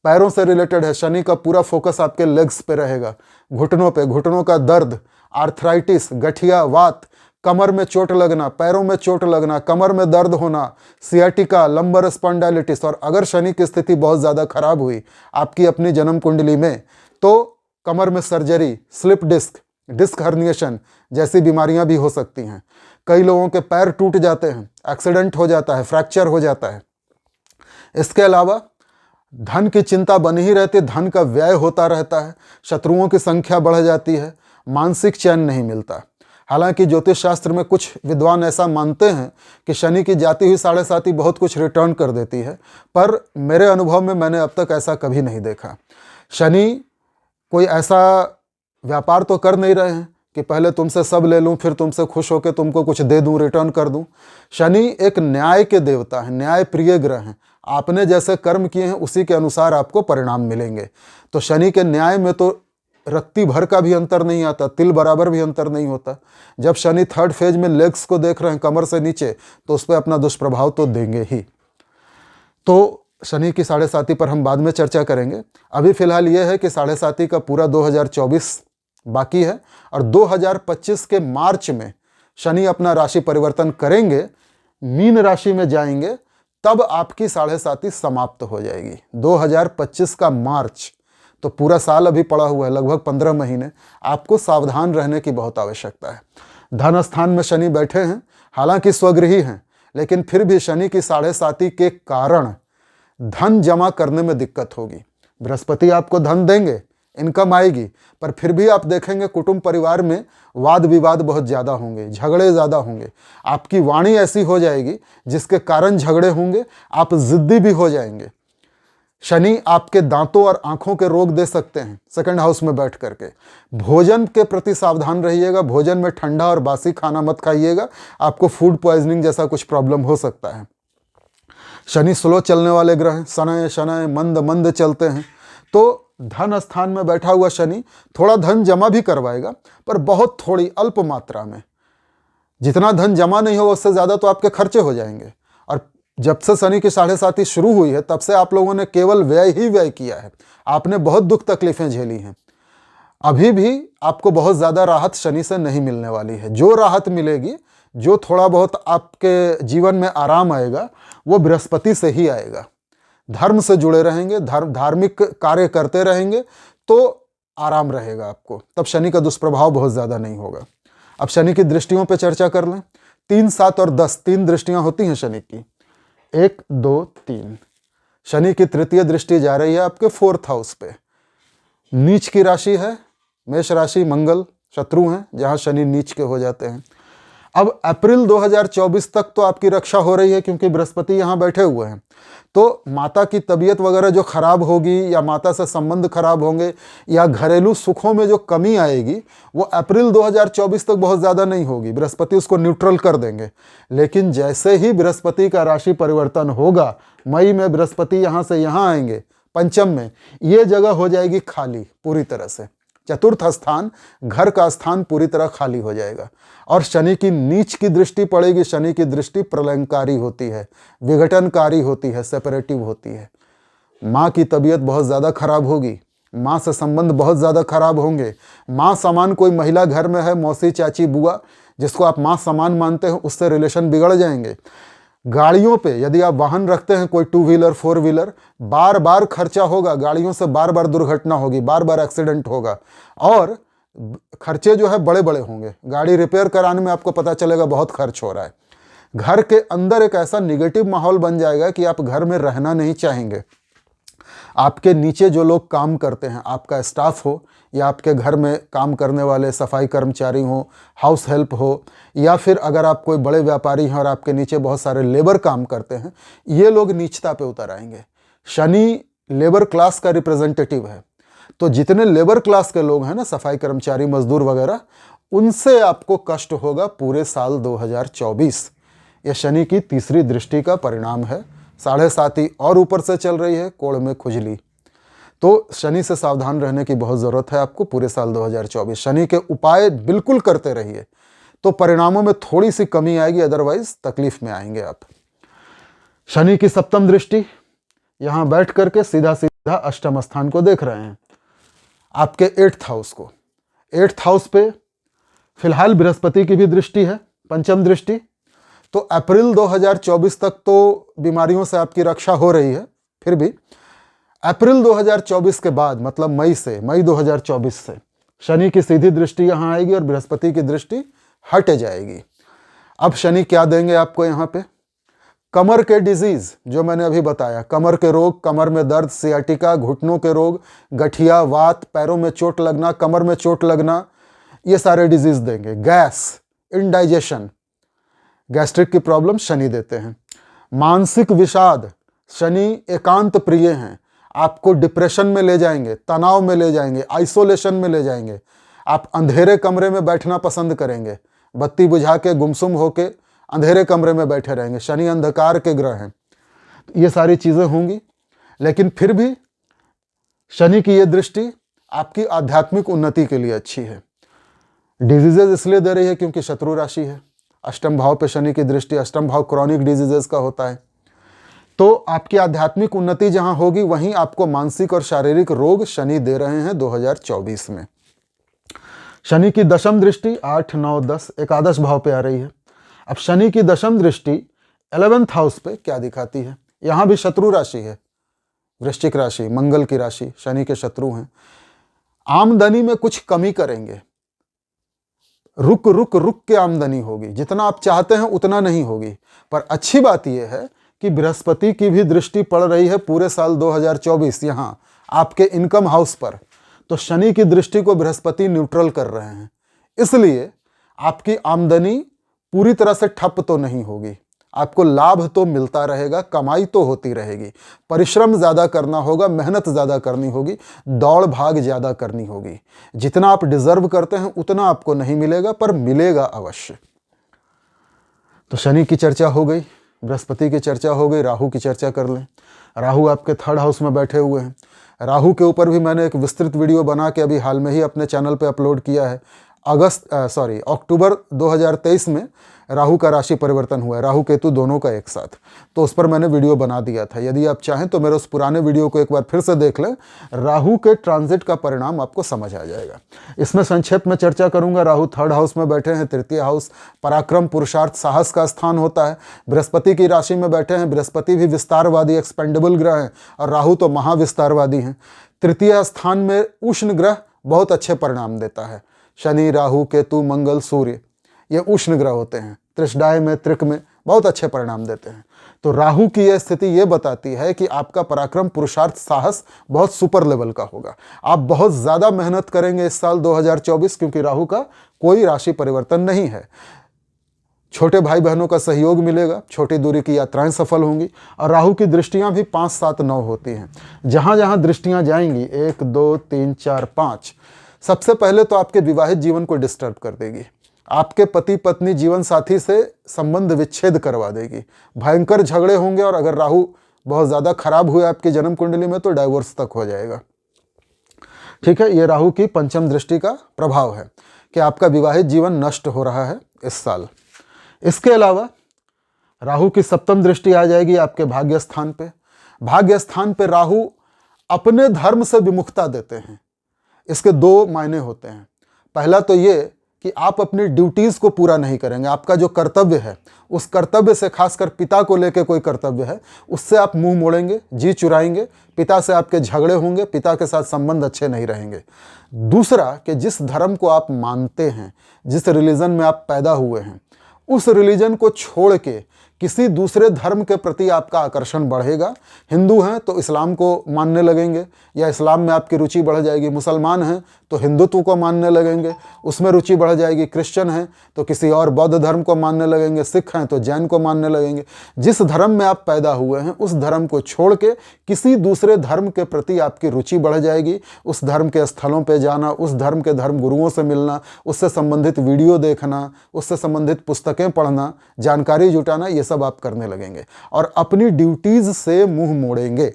[SPEAKER 1] पैरों से रिलेटेड है। शनि का पूरा फोकस आपके लेग्स पे रहेगा, घुटनों पे, घुटनों का दर्द, आर्थराइटिस, गठिया, वात, कमर में चोट लगना, पैरों में चोट लगना, कमर में दर्द होना, सियाटिका, लंबर स्पॉन्डाइलिटिस। और अगर शनि की स्थिति बहुत ज़्यादा खराब हुई आपकी अपनी जन्म कुंडली में, तो कमर में surgery, slip disc, disc herniation जैसी बीमारियां भी हो सकती हैं। कई लोगों के पैर टूट जाते हैं, एक्सीडेंट हो जाता है, फ्रैक्चर हो जाता है। इसके अलावा धन की चिंता बनी ही रहती है, धन का व्यय होता रहता है, शत्रुओं की संख्या बढ़ जाती है, मानसिक चैन नहीं मिलता। हालांकि ज्योतिष शास्त्र में कुछ विद्वान ऐसा मानते हैं कि शनि की जाती हुई साढ़े साती बहुत कुछ रिटर्न कर देती है, पर मेरे अनुभव में मैंने अब तक ऐसा कभी नहीं देखा। शनि कोई ऐसा व्यापार तो कर नहीं रहे हैं कि पहले तुमसे सब ले लूं, फिर तुमसे खुश होकर तुमको कुछ दे दूं, रिटर्न कर दूं। शनि एक न्याय के देवता हैं, न्याय प्रिय ग्रह हैं। आपने जैसे कर्म किए हैं उसी के अनुसार आपको परिणाम मिलेंगे। तो शनि के न्याय में तो रत्ती भर का भी अंतर नहीं आता, तिल बराबर भी अंतर नहीं होता। जब शनि थर्ड फेज में लेग्स को देख रहे हैं, कमर से नीचे, तो उस पर अपना दुष्प्रभाव तो देंगे ही। तो शनि की साढ़े साती पर हम बाद में चर्चा करेंगे। अभी फिलहाल ये है कि साढ़े साती का पूरा 2024 बाकी है, और 2025 के मार्च में शनि अपना राशि परिवर्तन करेंगे, मीन राशि में जाएंगे, तब आपकी साढ़े साती समाप्त हो जाएगी। 2025 का मार्च, तो पूरा साल अभी पड़ा हुआ है, लगभग 15 महीने। आपको सावधान रहने की बहुत आवश्यकता है। धन स्थान में शनि बैठे हैं, हालांकि स्वगृही हैं, लेकिन फिर भी शनि की 7.5 के कारण धन जमा करने में दिक्कत होगी। बृहस्पति आपको धन देंगे, इनकम आएगी, पर फिर भी आप देखेंगे कुटुंब परिवार में वाद विवाद बहुत ज़्यादा होंगे, झगड़े ज़्यादा होंगे। आपकी वाणी ऐसी हो जाएगी जिसके कारण झगड़े होंगे, आप जिद्दी भी हो जाएंगे। शनि आपके दांतों और आंखों के रोग दे सकते हैं सेकंड हाउस में बैठ करके। भोजन के प्रति सावधान रहिएगा, भोजन में ठंडा और बासी खाना मत खाइएगा, आपको फूड पॉइजनिंग जैसा कुछ प्रॉब्लम हो सकता है। शनि स्लो चलने वाले ग्रह हैं, शनय शनय मंद मंद चलते हैं, तो धन स्थान में बैठा हुआ शनि थोड़ा धन जमा भी करवाएगा, पर बहुत थोड़ी अल्प मात्रा में। जितना धन जमा नहीं होगा उससे ज़्यादा तो आपके खर्चे हो जाएंगे। और जब से शनि की 7.5 शुरू हुई है तब से आप लोगों ने केवल व्यय ही व्यय किया है, आपने बहुत दुख तकलीफें झेली हैं। अभी भी आपको बहुत ज़्यादा राहत शनि से नहीं मिलने वाली है। जो राहत मिलेगी, जो थोड़ा बहुत आपके जीवन में आराम आएगा, वो बृहस्पति से ही आएगा। धर्म से जुड़े रहेंगे, धार्मिक कार्य करते रहेंगे तो आराम रहेगा आपको, तब शनि का दुष्प्रभाव बहुत ज़्यादा नहीं होगा। अब शनि की दृष्टियों पे चर्चा कर लें। 3, 7 और 10 3 दृष्टियां होती हैं शनि की, 1, 2, 3। शनि की तृतीय दृष्टि जा रही है आपके 4th हाउस पे। नीच की राशि है मेष राशि, मंगल शत्रु हैं जहां शनि नीच के हो जाते हैं। अब अप्रैल 2024 तक तो आपकी रक्षा हो रही है क्योंकि बृहस्पति यहां बैठे हुए हैं। तो माता की तबीयत वगैरह जो खराब होगी, या माता से संबंध खराब होंगे, या घरेलू सुखों में जो कमी आएगी, वो अप्रैल 2024 तक बहुत ज़्यादा नहीं होगी। बृहस्पति उसको न्यूट्रल कर देंगे। लेकिन जैसे ही बृहस्पति का राशि परिवर्तन होगा, मई में बृहस्पति यहाँ से यहाँ आएंगे पंचम में, ये जगह हो जाएगी खाली पूरी तरह से। चतुर्थ स्थान, घर का स्थान पूरी तरह खाली हो जाएगा। और शनि की नीच की दृष्टि पड़ेगी। शनि की दृष्टि प्रलयंकारी होती है, विघटनकारी होती है, सेपरेटिव होती है। माँ की तबीयत बहुत ज़्यादा खराब होगी, माँ से संबंध बहुत ज़्यादा खराब होंगे। माँ समान कोई महिला घर में है, मौसी, चाची, बुआ, जिसको आप माँ समान मानते हो, उससे रिलेशन बिगड़ जाएंगे। गाड़ियों पे यदि आप वाहन रखते हैं, कोई 2 व्हीलर 4 व्हीलर, बार बार खर्चा होगा, गाड़ियों से बार बार दुर्घटना होगी, बार बार एक्सीडेंट होगा, और खर्चे जो है बड़े बड़े होंगे। गाड़ी रिपेयर कराने में आपको पता चलेगा बहुत खर्च हो रहा है। घर के अंदर एक ऐसा निगेटिव माहौल बन जाएगा कि आप घर में रहना नहीं चाहेंगे। आपके नीचे जो लोग काम करते हैं, आपका स्टाफ हो, या आपके घर में काम करने वाले सफाई कर्मचारी हो, हाउस हेल्प हो, या फिर अगर आप कोई बड़े व्यापारी हैं और आपके नीचे बहुत सारे लेबर काम करते हैं, ये लोग नीचता पे उतर आएंगे। शनि लेबर क्लास का रिप्रेजेंटेटिव है, तो जितने लेबर क्लास के लोग हैं ना, सफाई कर्मचारी, मजदूर वगैरह, उनसे आपको कष्ट होगा पूरे साल 2024। यह शनि की तीसरी दृष्टि का परिणाम है। 7.5 और ऊपर से चल रही है, कोण में खुजली। तो शनि से सावधान रहने की बहुत ज़रूरत है आपको पूरे साल 2024। शनि के उपाय बिल्कुल करते रहिए, तो परिणामों में थोड़ी सी कमी आएगी, अदरवाइज तकलीफ में आएंगे आप। शनि की सप्तम दृष्टि यहाँ बैठ करके सीधा सीधा अष्टम स्थान को देख रहे हैं, आपके 8th हाउस को। 8th हाउस पे फिलहाल बृहस्पति की भी दृष्टि है, पंचम दृष्टि। तो अप्रैल 2024 तक तो बीमारियों से आपकी रक्षा हो रही है। फिर भी अप्रैल 2024 के बाद, मतलब मई 2024 से शनि की सीधी दृष्टि यहाँ आएगी और बृहस्पति की दृष्टि हट जाएगी। अब शनि क्या देंगे आपको यहाँ पे? कमर के डिजीज जो मैंने अभी बताया, कमर के रोग, कमर में दर्द, सियाटिका, घुटनों के रोग, गठिया, वात, पैरों में चोट लगना, कमर में चोट लगना, ये सारे डिजीज देंगे। गैस, इंडाइजेशन, गैस्ट्रिक की प्रॉब्लम शनि देते हैं। मानसिक विषाद, शनि एकांत प्रिय हैं, आपको डिप्रेशन में ले जाएंगे, तनाव में ले जाएंगे, आइसोलेशन में ले जाएंगे। आप अंधेरे कमरे में बैठना पसंद करेंगे, बत्ती बुझा के गुमसुम होके अंधेरे कमरे में बैठे रहेंगे। शनि अंधकार के ग्रह हैं, तो ये सारी चीज़ें होंगी। लेकिन फिर भी शनि की ये दृष्टि आपकी आध्यात्मिक उन्नति के लिए अच्छी है। डिजीजेज इसलिए दे रही है क्योंकि शत्रु राशि है। अष्टम भाव पे शनि की दृष्टि, अष्टम भाव क्रॉनिक डिजीजेस का होता है। तो आपकी आध्यात्मिक उन्नति जहां होगी, वहीं आपको मानसिक और शारीरिक रोग शनि दे रहे हैं 2024 में। शनि की दशम दृष्टि 8, 9, 10 एकादश भाव पे आ रही है। अब शनि की दशम दृष्टि 11th हाउस पे क्या दिखाती है? यहां भी शत्रु राशि है, वृश्चिक राशि, मंगल की राशि, शनि के शत्रु हैं। आमदनी में कुछ कमी करेंगे, रुक रुक रुक के आमदनी होगी, जितना आप चाहते हैं उतना नहीं होगी। पर अच्छी बात यह है कि बृहस्पति की भी दृष्टि पड़ रही है पूरे साल 2024 यहाँ आपके इनकम हाउस पर। तो शनि की दृष्टि को बृहस्पति न्यूट्रल कर रहे हैं, इसलिए आपकी आमदनी पूरी तरह से ठप तो नहीं होगी। आपको लाभ तो मिलता रहेगा, कमाई तो होती रहेगी। परिश्रम ज़्यादा करना होगा, मेहनत ज़्यादा करनी होगी, दौड़ भाग ज़्यादा करनी होगी। जितना आप डिजर्व करते हैं उतना आपको नहीं मिलेगा, पर मिलेगा अवश्य। तो शनि की चर्चा हो गई, बृहस्पति की चर्चा हो गई, राहु की चर्चा कर लें। राहु आपके 3rd हाउस में बैठे हुए हैं। राहु के ऊपर भी मैंने एक विस्तृत वीडियो बना के अभी हाल में ही अपने चैनल पे अपलोड किया है। अक्टूबर 2023 में राहु का राशि परिवर्तन हुआ है, राहु केतु दोनों का एक साथ। तो उस पर मैंने वीडियो बना दिया था। यदि आप चाहें तो मेरे उस पुराने वीडियो को एक बार फिर से देख लें। राहु के ट्रांजिट का परिणाम आपको समझ आ जाएगा। इसमें संक्षेप में चर्चा करूंगा। राहु 3rd हाउस में बैठे हैं, 3य हाउस पराक्रम, पुरुषार्थ, साहस का स्थान होता है। बृहस्पति की राशि में बैठे हैं। बृहस्पति भी विस्तारवादी, एक्सपेंडेबल ग्रह हैं, और राहु तो महाविस्तारवादी हैं। 3य स्थान में उष्ण ग्रह बहुत अच्छे परिणाम देता है। शनि, राहु, केतु, मंगल, सूर्य, ये उष्ण ग्रह होते हैं। त्रिषडाय में, त्रिक में बहुत अच्छे परिणाम देते हैं। तो राहु की यह स्थिति ये बताती है कि आपका पराक्रम, पुरुषार्थ, साहस बहुत सुपर लेवल का होगा। आप बहुत ज़्यादा मेहनत करेंगे इस साल 2024, क्योंकि राहु का कोई राशि परिवर्तन नहीं है। छोटे भाई बहनों का सहयोग मिलेगा, छोटी दूरी की यात्राएं सफल होंगी। और राहु की दृष्टियां भी 5, 7, 9 होती हैं। जहां जहां दृष्टियां जाएंगी, 1, 2, 3, 4, 5, सबसे पहले तो आपके विवाहित जीवन को डिस्टर्ब कर देगी। आपके पति पत्नी जीवन साथी से संबंध विच्छेद करवा देगी। भयंकर झगड़े होंगे, और अगर राहु बहुत ज़्यादा खराब हुए आपकी जन्म कुंडली में तो डाइवोर्स तक हो जाएगा। ठीक है, ये राहु की 5म दृष्टि का प्रभाव है कि आपका विवाहित जीवन नष्ट हो रहा है इस साल। इसके अलावा राहु की 7म दृष्टि आ जाएगी आपके भाग्य स्थान पे। भाग्य स्थान पे राहु अपने धर्म से विमुखता देते हैं। इसके 2 मायने होते हैं। पहला तो ये कि आप अपनी ड्यूटीज़ को पूरा नहीं करेंगे। आपका जो कर्तव्य है, उस कर्तव्य से, खासकर पिता को लेकर कोई कर्तव्य है, उससे आप मुंह मोड़ेंगे, जी चुराएंगे। पिता से आपके झगड़े होंगे, पिता के साथ संबंध अच्छे नहीं रहेंगे। दूसरा कि जिस धर्म को आप मानते हैं, जिस रिलीजन में आप पैदा हुए हैं, उस रिलीजन को छोड़ के किसी दूसरे धर्म के प्रति आपका आकर्षण बढ़ेगा। हिंदू हैं तो इस्लाम को मानने लगेंगे, या इस्लाम में आपकी रुचि बढ़ जाएगी। मुसलमान हैं तो हिंदुत्व को मानने लगेंगे, उसमें रुचि बढ़ जाएगी। क्रिश्चियन हैं तो किसी और बौद्ध धर्म को मानने लगेंगे। सिख हैं तो जैन को मानने लगेंगे। जिस धर्म में आप पैदा हुए हैं, उस धर्म को छोड़ के किसी दूसरे धर्म के प्रति आपकी रुचि बढ़ जाएगी। उस धर्म के स्थलों पर जाना, उस धर्म के धर्म गुरुओं से मिलना, उससे संबंधित वीडियो देखना, उससे संबंधित पुस्तकें पढ़ना, जानकारी जुटाना, ये सब आप करने लगेंगे और अपनी ड्यूटीज से मुंह मोड़ेंगे।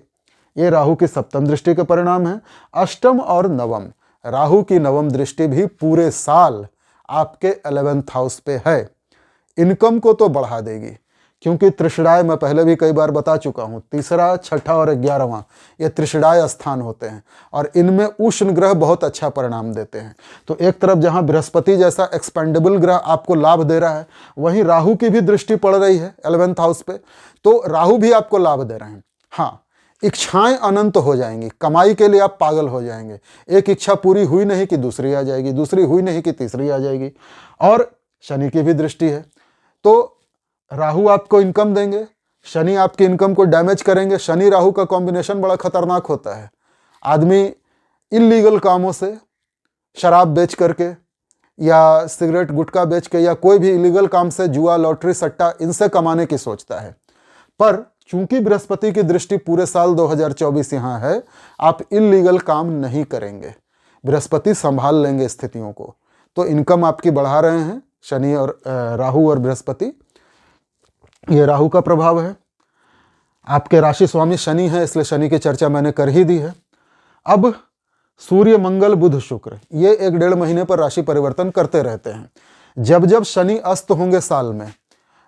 [SPEAKER 1] ये राहु की 7म दृष्टि के परिणाम है। 8म और 9म, राहु की 9वीं दृष्टि भी पूरे साल आपके 11th हाउस पे है। इनकम को तो बढ़ा देगी, क्योंकि त्रिषडाय मैं पहले भी कई बार बता चुका हूं, 3रा, 6ठा और 11वां ये त्रिषडाय स्थान होते हैं, और इनमें उष्ण ग्रह बहुत अच्छा परिणाम देते हैं। तो एक तरफ जहां बृहस्पति जैसा एक्सपेंडेबल ग्रह आपको लाभ दे रहा है, वहीं राहु की भी दृष्टि पड़ रही है 11th हाउस पे, तो राहु भी आपको लाभ दे रहे हैं। हाँ, इच्छाएं अनंत हो जाएंगी, कमाई के लिए आप पागल हो जाएंगे। एक इच्छा पूरी हुई नहीं कि दूसरी आ जाएगी, दूसरी हुई नहीं कि तीसरी आ जाएगी। और शनि की भी दृष्टि है, तो राहु आपको इनकम देंगे, शनि आपकी इनकम को डैमेज करेंगे। शनि राहु का कॉम्बिनेशन बड़ा खतरनाक होता है। आदमी इल्लीगल कामों से, शराब बेच करके या सिगरेट गुटखा बेच के या कोई भी इलीगल काम से, जुआ, लॉटरी, सट्टा, इनसे कमाने की सोचता है। पर चूंकि बृहस्पति की दृष्टि पूरे साल 2024 यहाँ है, आप इल्लीगल काम नहीं करेंगे, बृहस्पति संभाल लेंगे स्थितियों को। तो इनकम आपकी बढ़ा रहे हैं शनि और राहु और बृहस्पति। ये राहु का प्रभाव है। आपके राशि स्वामी शनि है, इसलिए शनि की चर्चा मैंने कर ही दी है। अब सूर्य, मंगल, बुध, शुक्र ये 1-1.5 महीने पर राशि परिवर्तन करते रहते हैं। जब जब शनि अस्त होंगे साल में,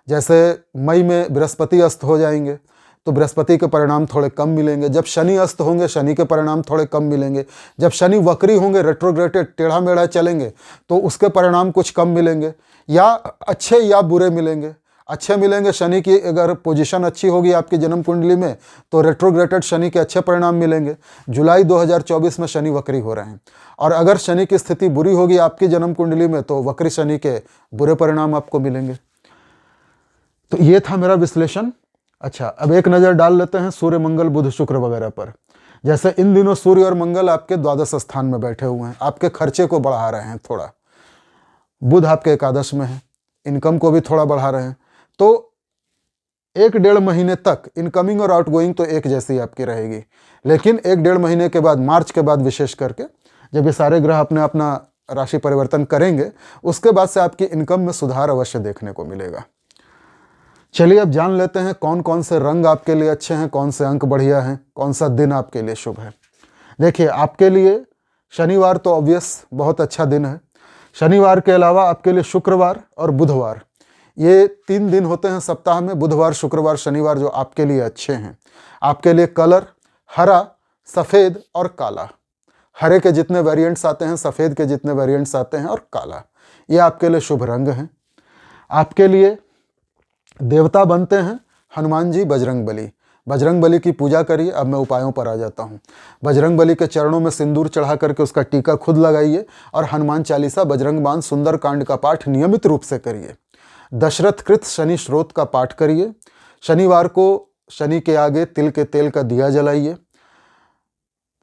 [SPEAKER 1] जैसे मई में बृहस्पति अस्त हो जाएंगे तो बृहस्पति के परिणाम थोड़े कम मिलेंगे। जब शनि अस्त होंगे, शनि के परिणाम थोड़े कम मिलेंगे। जब शनि वक्री होंगे, रेट्रोग्रेटेड, टेढ़ा मेढ़ा चलेंगे, तो उसके परिणाम कुछ कम मिलेंगे, या अच्छे या बुरे मिलेंगे। अच्छे मिलेंगे। शनि की अगर पोजीशन अच्छी होगी आपकी जन्म कुंडली में तो रेट्रोग्रेटेड शनि के अच्छे परिणाम मिलेंगे। जुलाई 2024 में शनि वक्री हो रहे हैं, और अगर शनि की स्थिति बुरी होगी आपकी जन्म कुंडली में तो वक्री शनि के बुरे परिणाम आपको मिलेंगे। तो ये था मेरा विश्लेषण। अच्छा, अब एक नज़र डाल लेते हैं सूर्य, मंगल, बुध, शुक्र वगैरह पर। जैसे इन दिनों सूर्य और मंगल आपके द्वादश स्थान में बैठे हुए हैं, आपके खर्चे को बढ़ा रहे हैं थोड़ा। बुध आपके एकादश में है, इनकम को भी थोड़ा बढ़ा रहे हैं। तो 1-1.5 महीने तक इनकमिंग और आउटगोइंग तो एक जैसी आपकी रहेगी, लेकिन 1-1.5 महीने के बाद, मार्च के बाद विशेष करके, जब ये सारे ग्रह अपने अपना राशि परिवर्तन करेंगे, उसके बाद से आपकी इनकम में सुधार अवश्य देखने को मिलेगा। चलिए अब जान लेते हैं कौन कौन से रंग आपके लिए अच्छे हैं, कौन से अंक बढ़िया हैं, कौन सा दिन आपके लिए शुभ है। देखिए, आपके लिए शनिवार तो ऑब्वियस बहुत अच्छा दिन है। शनिवार के अलावा आपके लिए शुक्रवार और बुधवार, ये 3 दिन होते हैं सप्ताह में, बुधवार, शुक्रवार, शनिवार, जो आपके लिए अच्छे हैं। आपके लिए कलर हरा, सफ़ेद और काला, हरे के जितने वेरिएंट्स आते हैं, सफ़ेद के जितने वेरिएंट्स आते हैं, और काला, ये आपके लिए शुभ रंग हैं। आपके लिए देवता बनते हैं हनुमान जी, बजरंग बली। बजरंग बली की पूजा करिए। अब मैं उपायों पर आ जाता हूँ। बजरंग बली के चरणों में सिंदूर चढ़ा करके उसका टीका खुद लगाइए, और हनुमान चालीसा, बजरंग बाण, सुंदर कांड का पाठ नियमित रूप से करिए। दशरथ कृत शनि स्रोत का पाठ करिए। शनिवार को शनि के आगे तिल के तेल का दिया जलाइए।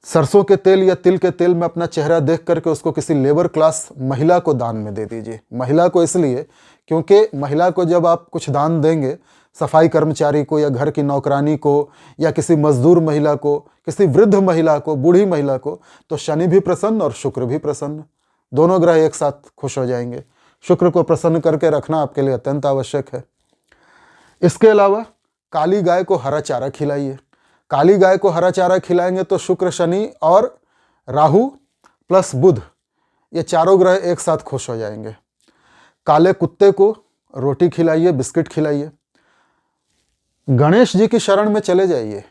[SPEAKER 1] सरसों के तेल या तिल के तेल में अपना चेहरा देख करके उसको किसी लेबर क्लास महिला को दान में दे दीजिए। महिला को इसलिए क्योंकि महिला को जब आप कुछ दान देंगे, सफाई कर्मचारी को या घर की नौकरानी को या किसी मजदूर महिला को, किसी वृद्ध महिला को, बूढ़ी महिला को, तो शनि भी प्रसन्न और शुक्र भी प्रसन्न, दोनों ग्रह एक साथ खुश हो जाएंगे। शुक्र को प्रसन्न करके रखना आपके लिए अत्यंत आवश्यक है। इसके अलावा काली गाय को हरा चारा खिलाइए। काली गाय को हरा चारा खिलाएंगे तो शुक्र, शनि और राहु प्लस बुध, ये चारों ग्रह एक साथ खुश हो जाएंगे। काले कुत्ते को रोटी खिलाइए, बिस्किट खिलाइए। गणेश जी की शरण में चले जाइए।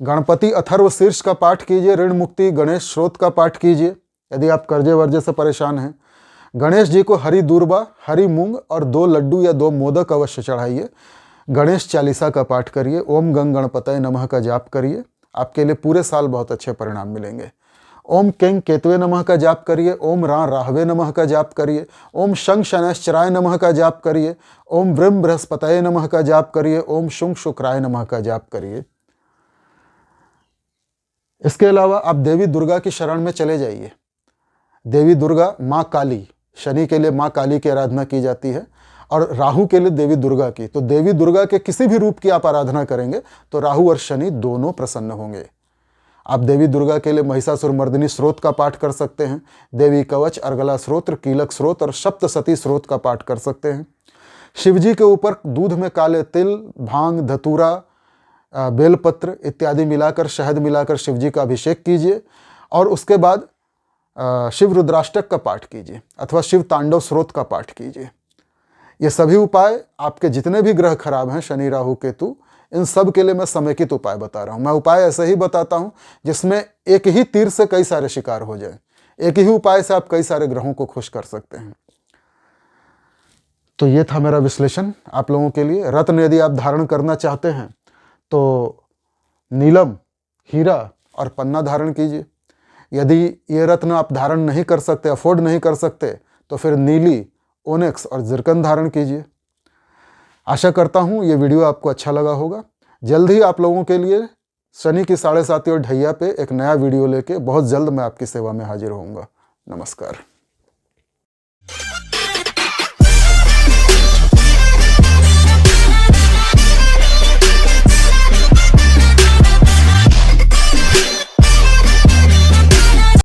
[SPEAKER 1] गणपति अथर्व शीर्ष का पाठ कीजिए। ऋण मुक्ति गणेश स्रोत का पाठ कीजिए यदि आप कर्जे वर्जे से परेशान हैं। गणेश जी को हरी दूर्बा, हरी मूंग और 2 लड्डू या 2 मोदक अवश्य चढ़ाइए। गणेश चालीसा का पाठ करिए। ओम गंग गणपतये नमः का जाप करिए। आपके लिए पूरे साल बहुत अच्छे परिणाम मिलेंगे। ओम केंग केतवे नमः का जाप करिए। ओम राहवे नमः का जाप करिए। ओम शंख शनैश्चराय नमः का जाप करिए। ओम ब्रह्म बृहस्पतये नमः का जाप करिए। ओम शुंग शुक्राय नमः का जाप करिए। इसके अलावा आप देवी दुर्गा की शरण में चले जाइए। देवी दुर्गा, माँ काली, शनि के लिए माँ काली की आराधना की जाती है और राहु के लिए देवी दुर्गा की। तो देवी दुर्गा के किसी भी रूप की आप आराधना करेंगे तो राहु और शनि दोनों प्रसन्न होंगे। आप देवी दुर्गा के लिए महिषासुर मर्दिनी स्रोत का पाठ कर सकते हैं। देवी कवच, अर्गला स्रोत्र, कीलक स्रोत और सप्तसती स्रोत का पाठ कर सकते हैं। शिवजी के ऊपर दूध में काले तिल, भांग, धतूरा, बेलपत्र इत्यादि मिलाकर, शहद मिलाकर शिवजी का अभिषेक कीजिए और उसके बाद शिव रुद्राष्टक का पाठ कीजिए अथवा शिव तांडव स्रोत का पाठ कीजिए। ये सभी उपाय आपके जितने भी ग्रह खराब हैं, शनि, राहु, केतु, इन सब के लिए मैं समेकित उपाय बता रहा हूँ। मैं उपाय ऐसे ही बताता हूँ जिसमें एक ही तीर से कई सारे शिकार हो जाए। एक ही उपाय से आप कई सारे ग्रहों को खुश कर सकते हैं। तो ये था मेरा विश्लेषण आप लोगों के लिए। रत्न यदि आप धारण करना चाहते हैं तो नीलम, हीरा और पन्ना धारण कीजिए। यदि ये रत्न आप धारण नहीं कर सकते, अफोर्ड नहीं कर सकते, तो फिर नीली, ओनेक्स और जिरकन धारण कीजिए। आशा करता हूँ ये वीडियो आपको अच्छा लगा होगा। जल्द ही आप लोगों के लिए शनि की 7.5 और ढैया पे एक नया वीडियो लेके बहुत जल्द मैं आपकी सेवा में हाजिर होऊंगा। नमस्कार।